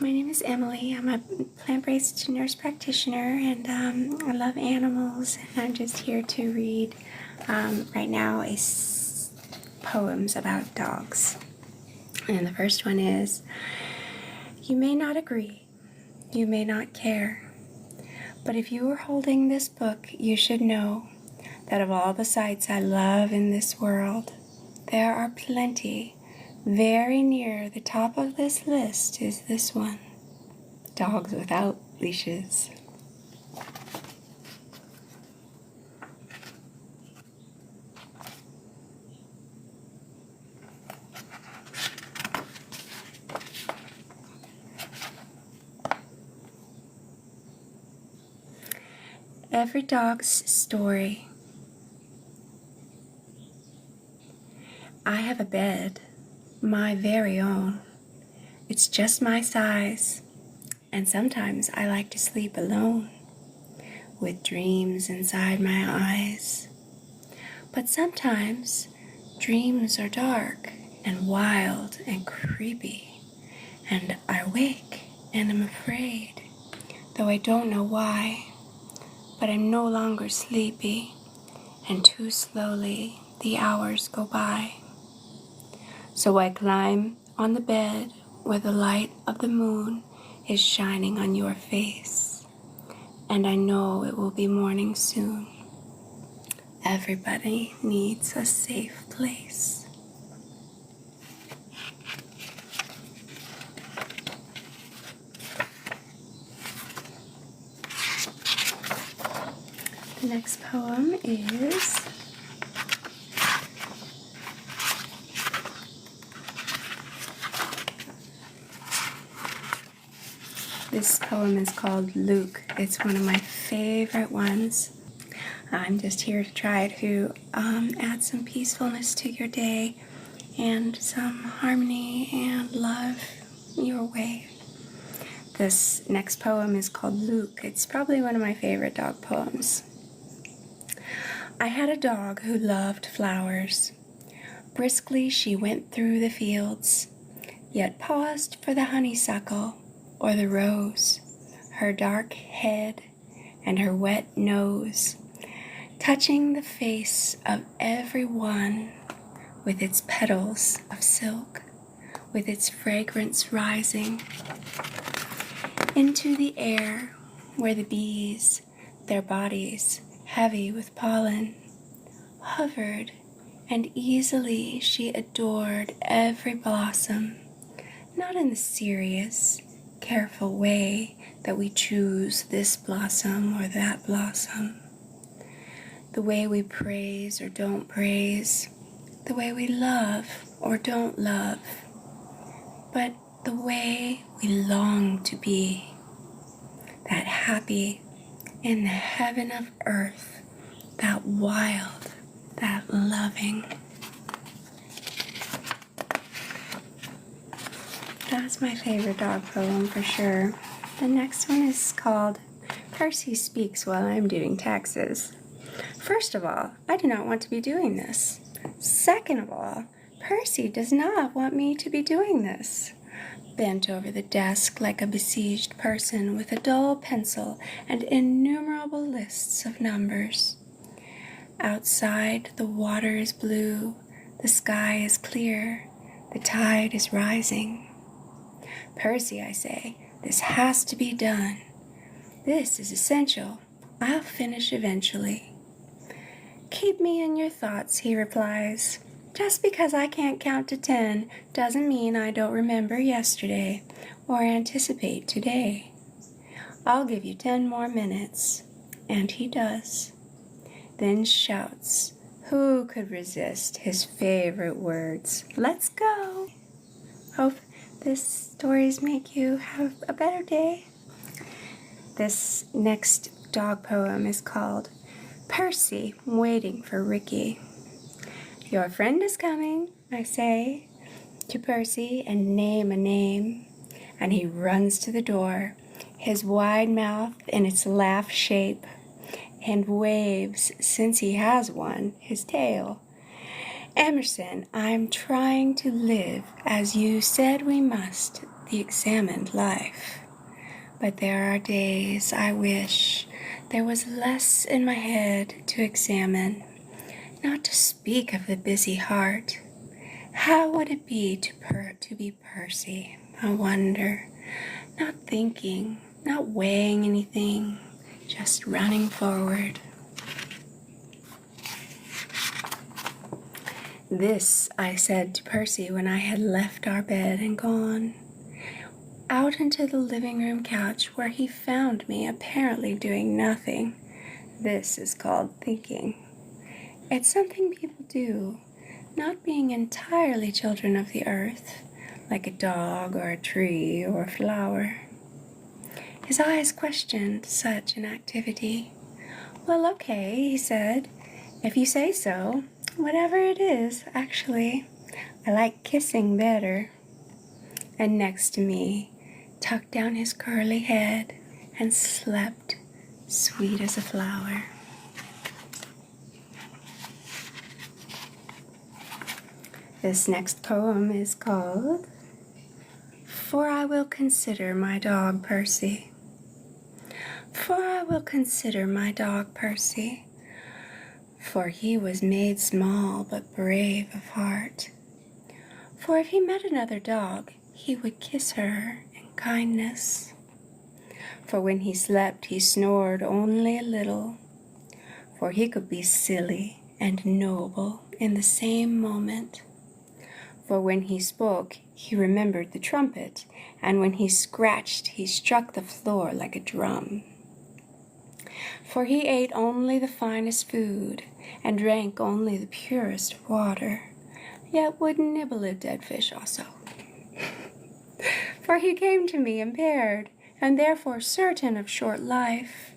My name is Emily. I'm a plant-based nurse practitioner, and I love animals. And I'm just here to read right now poems about dogs. And the first one is, you may not agree, you may not care, but if you were holding this book, you should know that of all the sights I love in this world, there are plenty. Very near the top of this list is this one: dogs without leashes. Every dog's story. I have a bed, my very own. It's just my size, and sometimes I like to sleep alone, with dreams inside my eyes. But sometimes dreams are dark and wild and creepy, and I wake and am afraid, though I don't know why. But I'm no longer sleepy, and too slowly the hours go by. So I climb on the bed where the light of the moon is shining on your face, and I know it will be morning soon. Everybody needs a safe place. The next poem is This poem is called Luke. It's one of my favorite ones. I'm just here to try to add some peacefulness to your day and some harmony and love your way. This next poem is called Luke. It's probably one of my favorite dog poems. I had a dog who loved flowers. Briskly she went through the fields, yet paused for the honeysuckle or the rose, her dark head and her wet nose, touching the face of every one with its petals of silk, with its fragrance rising into the air where the bees, their bodies heavy with pollen, hovered, and easily she adored every blossom, not in the serious, careful way that we choose this blossom or that blossom, the way we praise or don't praise, the way we love or don't love, but the way we long to be, that happy in the heaven of earth, that wild, that loving. That's my favorite dog poem for sure. The next one is called Percy Speaks While I'm Doing Taxes. First of all, I do not want to be doing this. Second of all, Percy does not want me to be doing this. Bent over the desk like a besieged person with a dull pencil and innumerable lists of numbers. Outside, the water is blue, the sky is clear, the tide is rising. Percy, I say, this has to be done. This is essential. I'll finish eventually. Keep me in your thoughts, he replies. Just because I can't count to 10 doesn't mean I don't remember yesterday or anticipate today. I'll give you 10 more minutes. And he does. Then shouts, who could resist his favorite words? Let's go. Hope this stories make you have a better day. This next dog poem is called Percy Waiting for Ricky. Your friend is coming, I say to Percy and name a name, and he runs to the door, his wide mouth in its laugh shape, and waves, since he has one, his tail. Emerson, I'm trying to live as you said we must the examined life. But there are days I wish there was less in my head to examine, not to speak of the busy heart. How would it be to be Percy, I wonder, not thinking, not weighing anything, just running forward. This I said to Percy when I had left our bed and gone out into the living room couch, where he found me apparently doing nothing. This is called thinking. It's something people do, not being entirely children of the earth, like a dog or a tree or a flower. His eyes questioned such an activity. Well, okay, he said, if you say so. Whatever it is, actually, I like kissing better. And next to me, tucked down his curly head and slept, sweet as a flower. This next poem is called For I Will Consider My Dog Percy. For I will consider my dog Percy, for he was made small but brave of heart. For if he met another dog, he would kiss her in kindness. For when he slept, he snored only a little, for he could be silly and noble in the same moment. For when he spoke, he remembered the trumpet, and when he scratched, he struck the floor like a drum. For he ate only the finest food, and drank only the purest water, yet would nibble a dead fish also. For he came to me impaired, and therefore certain of short life,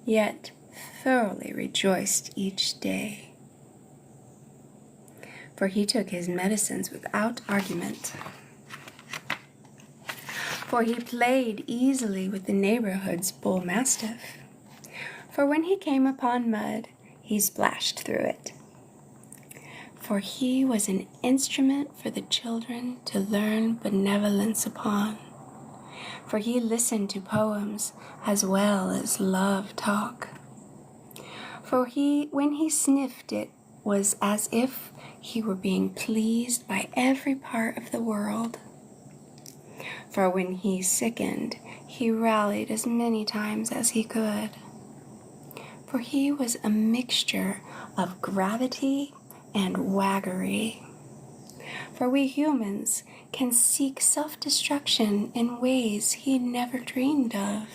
yet thoroughly rejoiced each day. For he took his medicines without argument. For he played easily with the neighborhood's bull mastiff. For when he came upon mud, he splashed through it. For he was an instrument for the children to learn benevolence upon. For he listened to poems as well as love talk. For when he sniffed, it was as if he were being pleased by every part of the world. For when he sickened, he rallied as many times as he could. For he was a mixture of gravity and waggery. For we humans can seek self-destruction in ways he never dreamed of.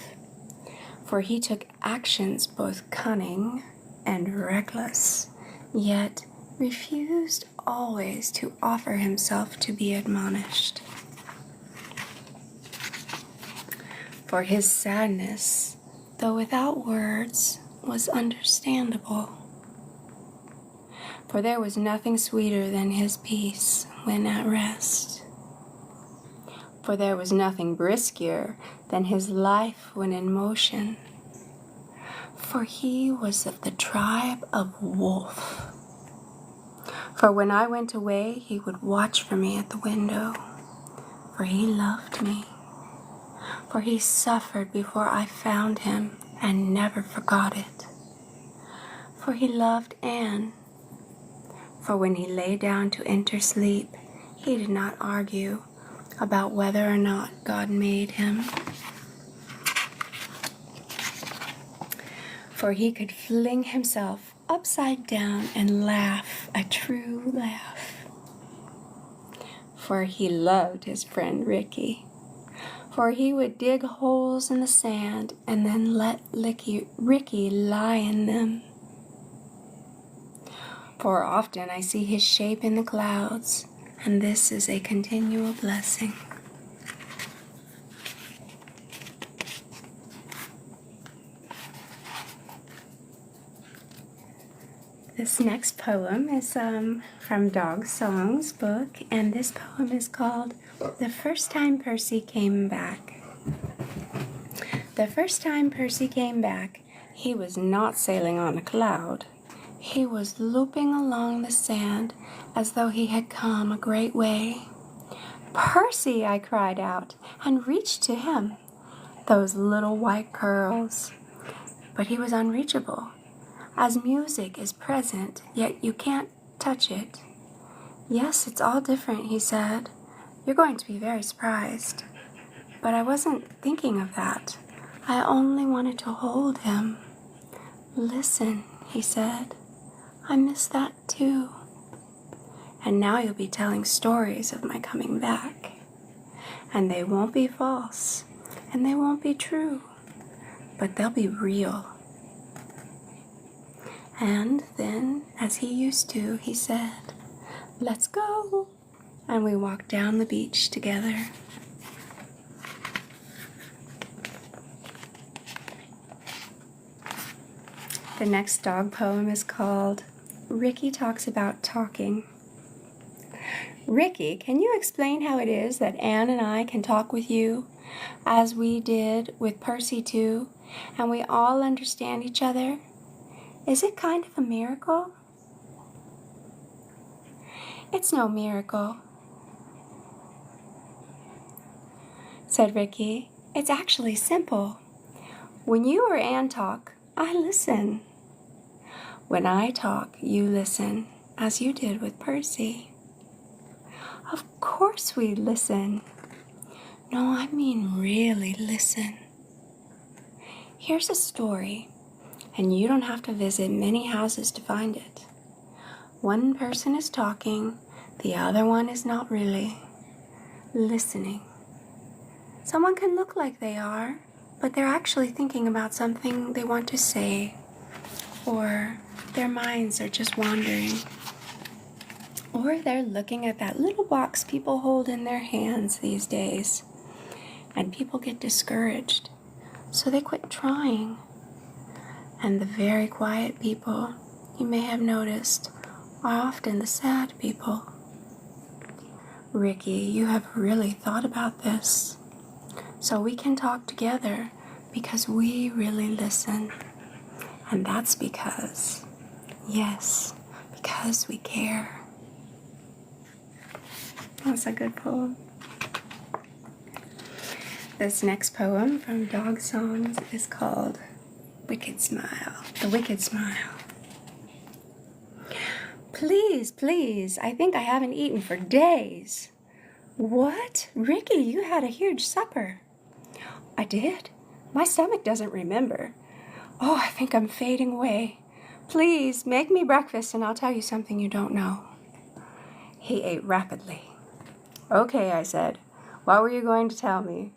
For he took actions both cunning and reckless, yet refused always to offer himself to be admonished. For his sadness, though without words, was understandable. For there was nothing sweeter than his peace when at rest. For there was nothing brisker than his life when in motion. For he was of the tribe of wolf. For when I went away, he would watch for me at the window. For he loved me. For he suffered before I found him and never forgot it. For he loved Anne. For when he lay down to enter sleep, he did not argue about whether or not God made him. For he could fling himself upside down and laugh a true laugh. For he loved his friend Ricky. For he would dig holes in the sand and then let Ricky lie in them. For often I see his shape in the clouds, and this is a continual blessing. This next poem is from Dog Song's book, and this poem is called The First Time Percy Came Back. The first time Percy came back, he was not sailing on a cloud. He was looping along the sand as though he had come a great way. "Percy!" I cried out, and reached to him. Those little white curls. But he was unreachable, as music is present, yet you can't touch it. "Yes, it's all different," he said. "You're going to be very surprised." But I wasn't thinking of that. I only wanted to hold him. "Listen," he said. "I miss that too. And now you'll be telling stories of my coming back. And they won't be false, and they won't be true, but they'll be real." And then, as he used to, he said, "Let's go." And we walked down the beach together. The next dog poem is called Ricky Talks About Talking. "Ricky, can you explain how it is that Anne and I can talk with you, as we did with Percy too, and we all understand each other? Is it kind of a miracle?" "It's no miracle," said Ricky. "It's actually simple. When you or Anne talk, I listen. When I talk, you listen, as you did with Percy." "Of course we listen." "No, I mean really listen. Here's a story, and you don't have to visit many houses to find it. One person is talking, the other one is not really listening. Someone can look like they are, but they're actually thinking about something they want to say, or their minds are just wandering. Or they're looking at that little box people hold in their hands these days, and people get discouraged, so they quit trying. And the very quiet people, you may have noticed, are often the sad people. Ricky, you have really thought about this, so we can talk together because we really listen. And that's because, yes, because we care." That's a good poem. This next poem from Dog Songs is called Wicked Smile. The Wicked Smile. "Please, please, I think I haven't eaten for days." "What? Ricky, you had a huge supper." "I did? My stomach doesn't remember. Oh, I think I'm fading away. Please, make me breakfast and I'll tell you something you don't know." He ate rapidly. "Okay," I said. "What were you going to tell me?"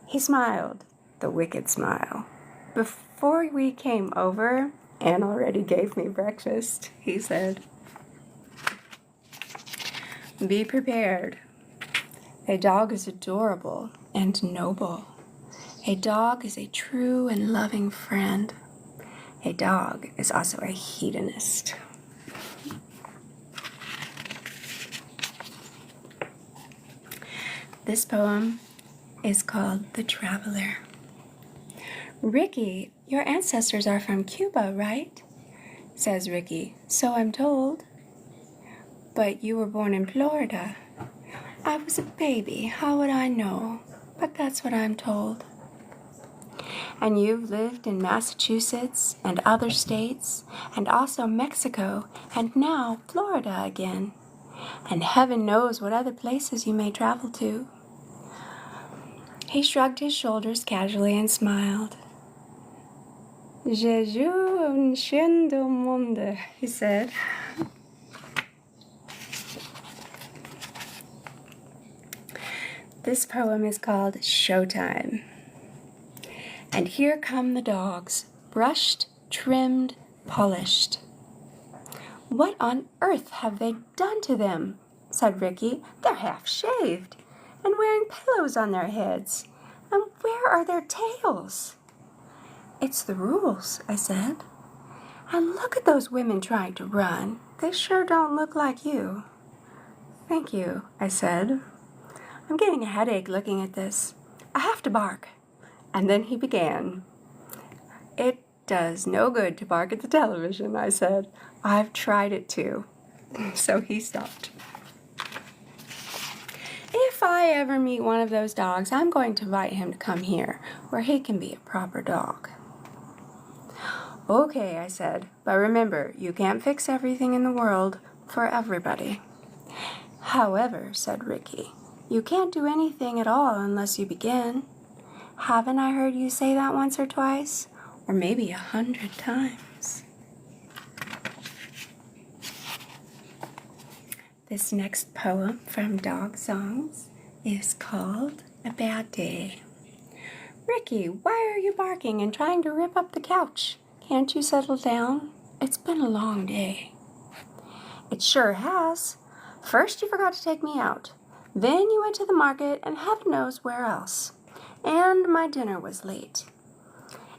He smiled, the wicked smile. "Before we came over, Anne already gave me breakfast," he said. Be prepared. A dog is adorable and noble. A dog is a true and loving friend. A dog is also a hedonist. This poem is called The Traveler. "Ricky, your ancestors are from Cuba, right?" says Ricky. "So I'm told." "But you were born in Florida." "I was a baby. How would I know? But that's what I'm told." "And you've lived in Massachusetts and other states, and also Mexico, and now Florida again. And heaven knows what other places you may travel to." He shrugged his shoulders casually and smiled. "Je joue un chien du monde," he said. This poem is called Showtime. And here come the dogs, brushed, trimmed, polished. "What on earth have they done to them?" said Ricky. "They're half shaved and wearing pillows on their heads. And where are their tails?" "It's the rules," I said. "And look at those women trying to run. They sure don't look like you." "Thank you," I said. "I'm getting a headache looking at this. I have to bark." And then he began. "It does no good to bark at the television," I said. "I've tried it too." So he stopped. If I ever meet one of those dogs, I'm going to invite him to come here, where he can be a proper dog. Okay, I said, but remember, you can't fix everything in the world for everybody. However, said Ricky, you can't do anything at all unless you begin. Haven't I heard you say that once or twice? Or maybe 100 times. This next poem from Dog Songs is called A Bad Day. Ricky, why are you barking and trying to rip up the couch? Can't you settle down? It's been a long day. It sure has. First you forgot to take me out. Then you went to the market and heaven knows where else. And my dinner was late.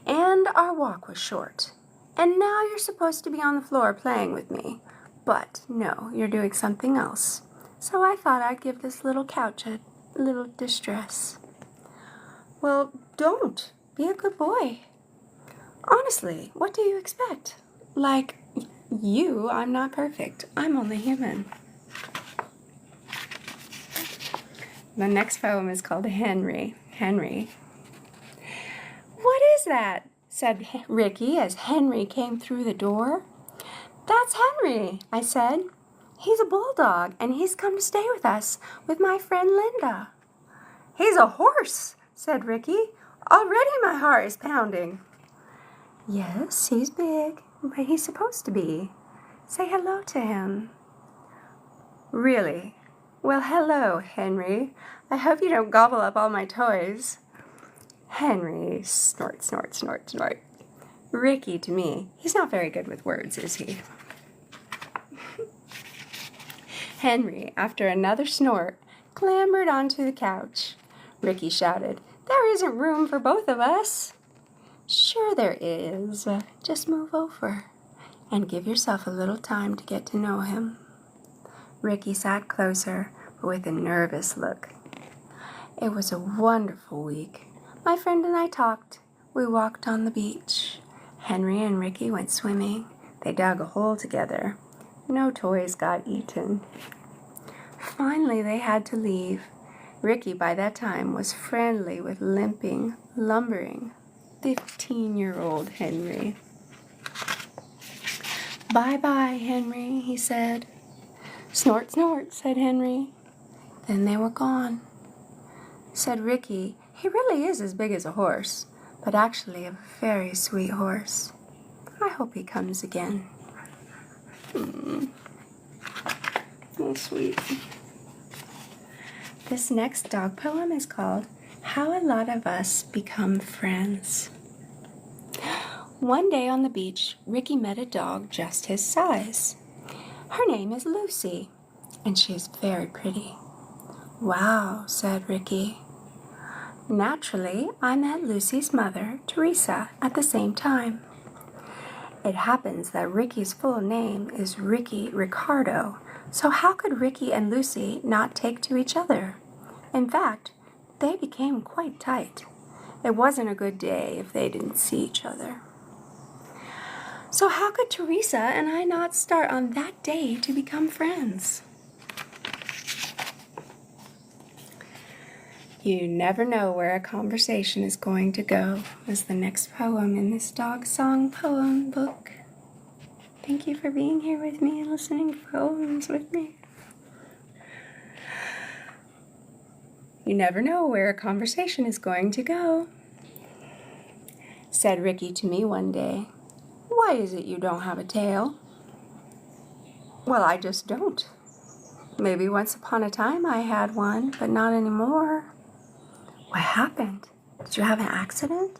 And our walk was short. And now you're supposed to be on the floor playing with me. But no, you're doing something else. So I thought I'd give this little couch a little distress. Well, don't. Be a good boy. Honestly, what do you expect? Like you, I'm not perfect. I'm only human. The next poem is called Henry. Henry. What is that? Said Ricky as Henry came through the door. That's Henry, I said. He's a bulldog, and he's come to stay with us with my friend Linda. He's a horse, said Ricky. Already my heart is pounding. Yes, he's big, but he's supposed to be. Say hello to him. Really? Well, hello, Henry. I hope you don't gobble up all my toys. Henry, snort, snort, snort, snort. Ricky, to me, he's not very good with words, is he? Henry, after another snort, clambered onto the couch. Ricky shouted, There isn't room for both of us. Sure there is. Just move over and give yourself a little time to get to know him. Ricky sat closer, but with a nervous look. It was a wonderful week. My friend and I talked. We walked on the beach. Henry and Ricky went swimming. They dug a hole together. No toys got eaten. Finally, they had to leave. Ricky, by that time, was friendly with limping, lumbering 15-year-old Henry. Bye-bye, Henry, he said. Snort, snort, said Henry. Then they were gone. Said Ricky, he really is as big as a horse, but actually a very sweet horse. I hope he comes again. Oh, sweet. This next dog poem is called How a Lot of Us Become Friends. One day on the beach, Ricky met a dog just his size. Her name is Lucy, and she is very pretty. Wow, said Ricky. Naturally, I met Lucy's mother, Teresa, at the same time. It happens that Ricky's full name is Ricky Ricardo, so how could Ricky and Lucy not take to each other? In fact, they became quite tight. It wasn't a good day if they didn't see each other. So how could Teresa and I not start on that day to become friends? You never know where a conversation is going to go, is the next poem in this dog song poem book. Thank you for being here with me and listening to poems with me. You never know where a conversation is going to go. Said Ricky to me one day, Why is it you don't have a tail? Well, I just don't. Maybe once upon a time I had one, but not anymore. What happened? Did you have an accident?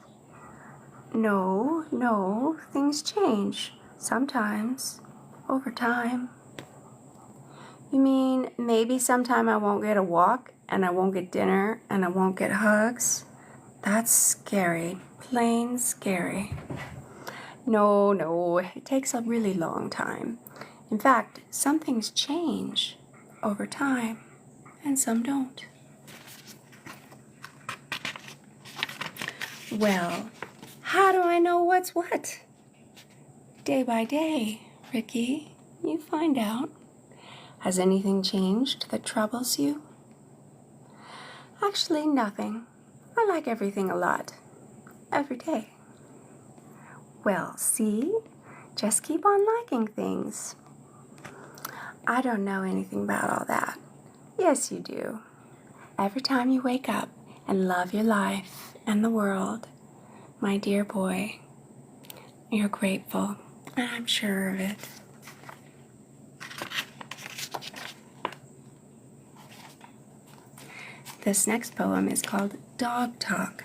No, things change. Sometimes. Over time. You mean maybe sometime I won't get a walk, and I won't get dinner, and I won't get hugs? That's scary. Plain scary. No, it takes a really long time. In fact, some things change over time, and some don't. Well, how do I know what's what? Day by day, Ricky, you find out. Has anything changed that troubles you? Actually, nothing. I like everything a lot. Every day. Well, see? Just keep on liking things. I don't know anything about all that. Yes, you do. Every time you wake up and love your life and the world, my dear boy, you're grateful. I'm sure of it. This next poem is called Dog Talk.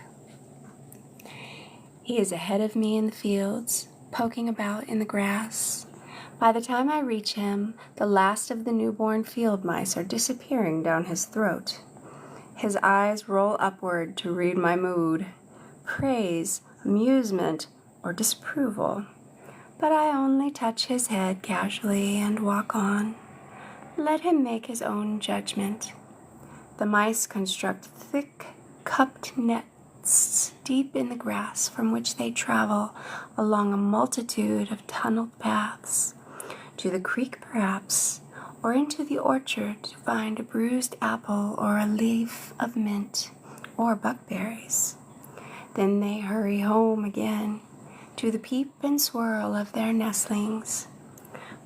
He is ahead of me in the fields, poking about in the grass. By the time I reach him, the last of the newborn field mice are disappearing down his throat. His eyes roll upward to read my mood, praise, amusement, or disapproval. But I only touch his head casually and walk on. Let him make his own judgment. The mice construct thick, cupped nets deep in the grass from which they travel along a multitude of tunneled paths, to the creek perhaps, or into the orchard to find a bruised apple or a leaf of mint or buckberries. Then they hurry home again to the peep and swirl of their nestlings.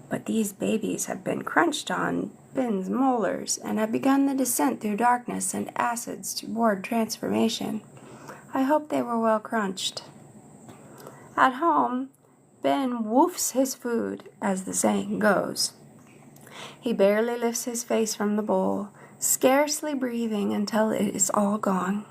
But these babies have been crunched on Ben's molars and have begun the descent through darkness and acids toward transformation. I hope they were well crunched. At home, Ben woofs his food, as the saying goes. He barely lifts his face from the bowl, scarcely breathing until it is all gone.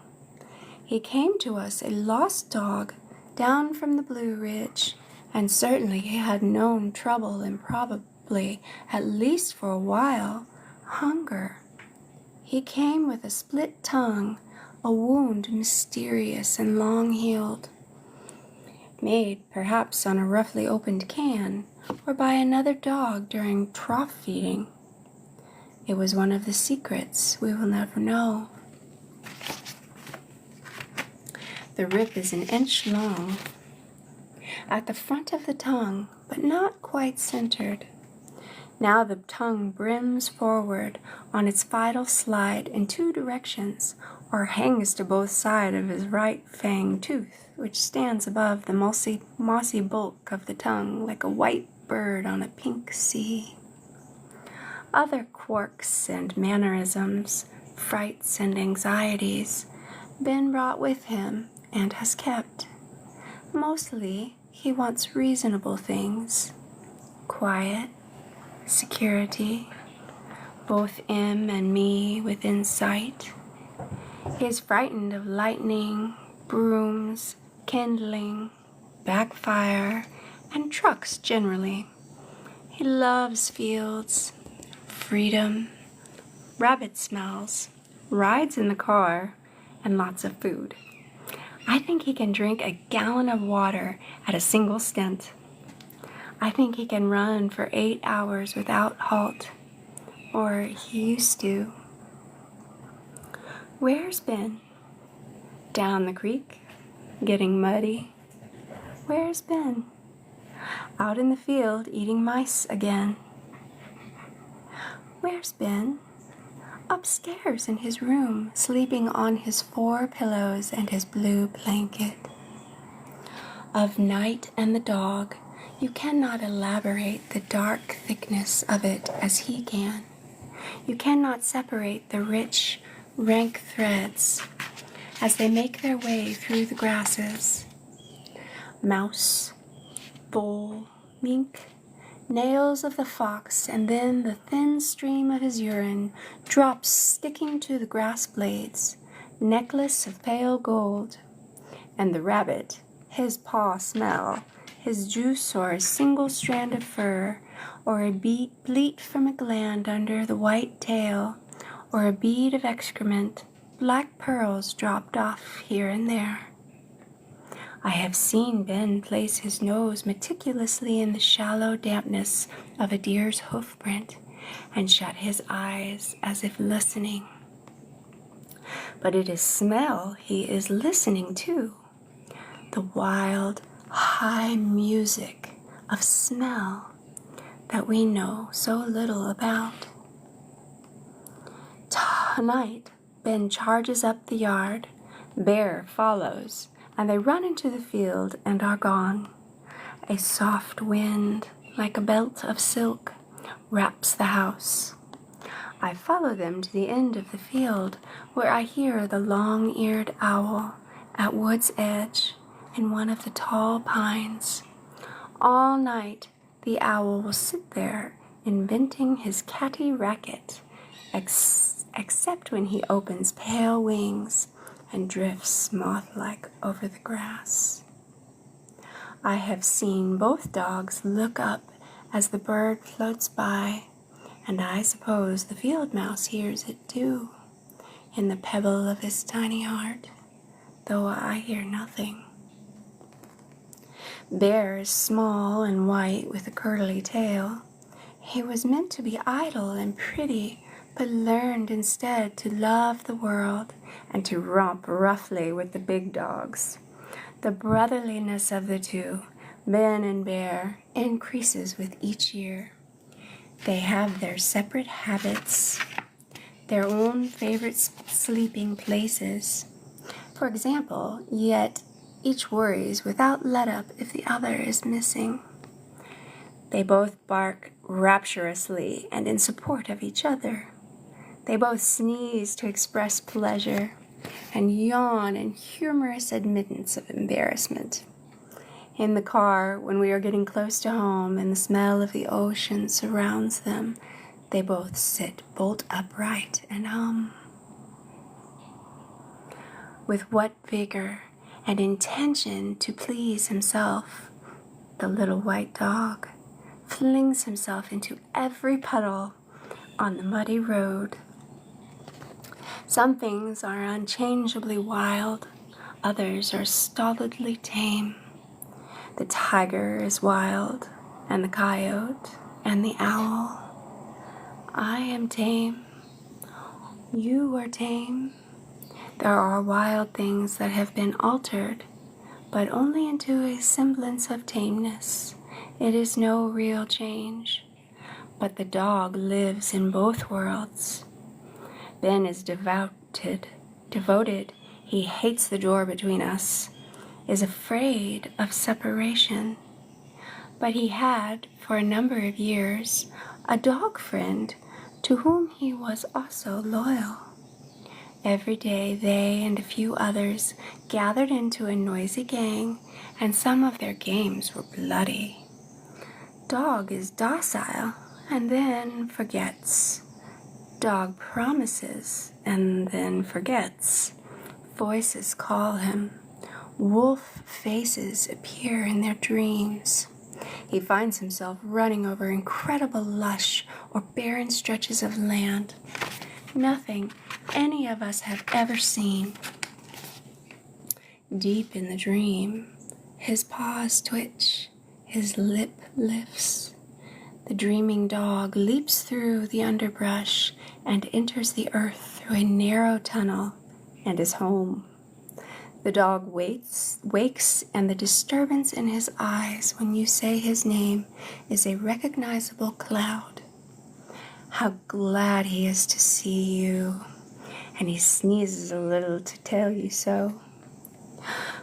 He came to us a lost dog down from the Blue Ridge, and certainly he had known trouble and probably, at least for a while, hunger. He came with a split tongue, a wound mysterious and long-healed, made perhaps on a roughly opened can, or by another dog during trough feeding. It was one of the secrets we will never know. The rip is an inch long at the front of the tongue, but not quite centered. Now the tongue brims forward on its vital slide in two directions, or hangs to both sides of his right fang tooth, which stands above the mossy bulk of the tongue like a white bird on a pink sea. Other quirks and mannerisms, frights and anxieties, Ben brought with him and has kept. Mostly, he wants reasonable things, quiet, security, both him and me within sight. He is frightened of lightning, brooms, kindling, backfire, and trucks generally. He loves fields, freedom, rabbit smells, rides in the car, and lots of food. I think he can drink a gallon of water at a single stint. I think he can run for 8 hours without halt, or he used to. Where's Ben? Down the creek, getting muddy. Where's Ben? Out in the field, eating mice again. Where's Ben? Upstairs in his room, sleeping on his 4 pillows and his blue blanket. Of night and the dog, you cannot elaborate the dark thickness of it as he can. You cannot separate the rich, rank threads as they make their way through the grasses. Mouse, bull, mink, nails of the fox, and then the thin stream of his urine drops sticking to the grass blades, necklace of pale gold. And the rabbit, his paw smell, his juice or a single strand of fur, or a bleat from a gland under the white tail, or a bead of excrement, black pearls dropped off here and there. I have seen Ben place his nose meticulously in the shallow dampness of a deer's hoof print and shut his eyes as if listening. But it is smell he is listening to, the wild, high music of smell that we know so little about. Tonight, Ben charges up the yard. Bear follows, and they run into the field and are gone. A soft wind, like a belt of silk, wraps the house. I follow them to the end of the field, where I hear the long-eared owl at wood's edge in one of the tall pines. All night the owl will sit there inventing his catty racket, except when he opens pale wings and drifts moth-like over the grass. I have seen both dogs look up as the bird floats by, and I suppose the field mouse hears it too, in the pebble of his tiny heart, though I hear nothing. Bear is small and white with a curly tail. He was meant to be idle and pretty, but learned instead to love the world and to romp roughly with the big dogs. The brotherliness of the two, Ben and Bear, increases with each year. They have their separate habits, their own favorite sleeping places. For example, yet each worries without let-up if the other is missing. They both bark rapturously and in support of each other. They both sneeze to express pleasure and yawn in humorous admittance of embarrassment. In the car, when we are getting close to home and the smell of the ocean surrounds them, they both sit bolt upright and hum. With what vigor and intention to please himself, the little white dog flings himself into every puddle on the muddy road. Some things are unchangeably wild, others are stolidly tame. The tiger is wild, and the coyote, and the owl. I am tame. You are tame. There are wild things that have been altered, but only into a semblance of tameness. It is no real change. But the dog lives in both worlds. Ben is devoted. He hates the door between us, is afraid of separation. But he had, for a number of years, a dog friend to whom he was also loyal. Every day they and a few others gathered into a noisy gang, and some of their games were bloody. Dog is docile and then forgets. Dog promises and then forgets. Voices call him. Wolf faces appear in their dreams. He finds himself running over incredible lush or barren stretches of land. Nothing any of us have ever seen. Deep in the dream, his paws twitch, his lip lifts. The dreaming dog leaps through the underbrush and enters the earth through a narrow tunnel and is home. The dog wakes, and the disturbance in his eyes when you say his name is a recognizable cloud. How glad he is to see you, and he sneezes a little to tell you so.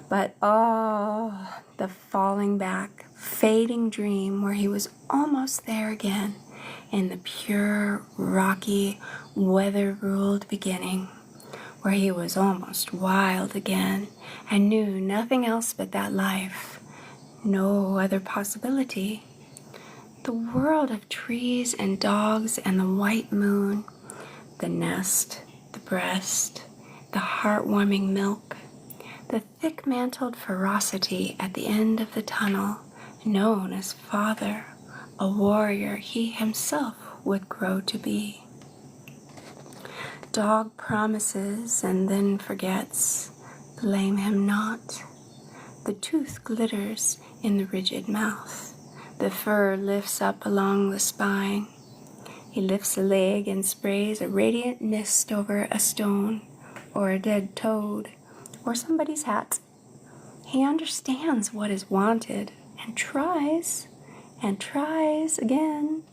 But the falling back, fading dream where he was almost there again in the pure, rocky, weather-ruled beginning, where he was almost wild again and knew nothing else but that life, no other possibility. The world of trees and dogs and the white moon, the nest, the breast, the heartwarming milk, the thick-mantled ferocity at the end of the tunnel, known as Father, a warrior he himself would grow to be. Dog promises and then forgets. Blame him not. The tooth glitters in the rigid mouth. The fur lifts up along the spine. He lifts a leg and sprays a radiant mist over a stone or a dead toad or somebody's hat. He understands what is wanted and tries again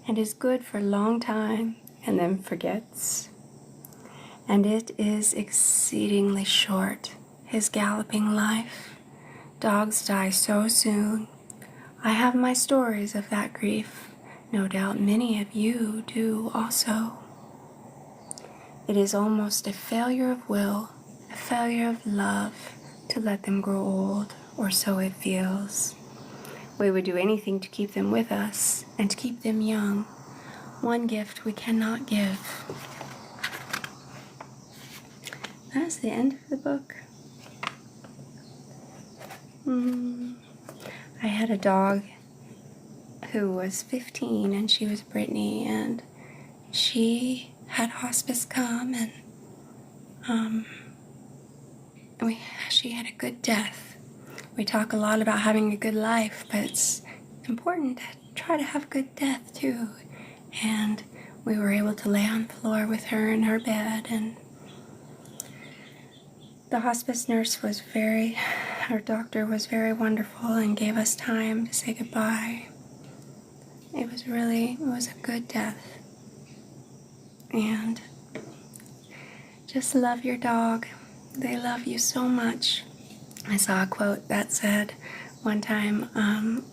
and is good for a long time and then forgets. and it is exceedingly short, his galloping life. Dogs die so soon. I have my stories of that grief. No doubt many of you do also. It is almost a failure of will, a failure of love, to let them grow old, or so it feels. We would do anything to keep them with us and to keep them young. One gift we cannot give. That's the end of the book. I had a dog who was 15, and she was Brittany, and she had hospice come, and she had a good death. We talk a lot about having a good life, but it's important to try to have a good death too. And we were able to lay on the floor with her in her bed, and the hospice nurse was our doctor was very wonderful and gave us time to say goodbye. It was a good death. And just love your dog. They love you so much. I saw a quote that said one time,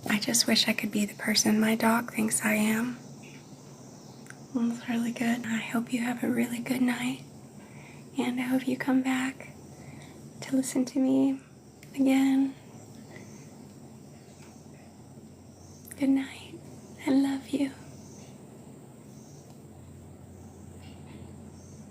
I just wish I could be the person my dog thinks I am. It was really good. I hope you have a really good night, and I hope you come back to listen to me again. Good night. I love you.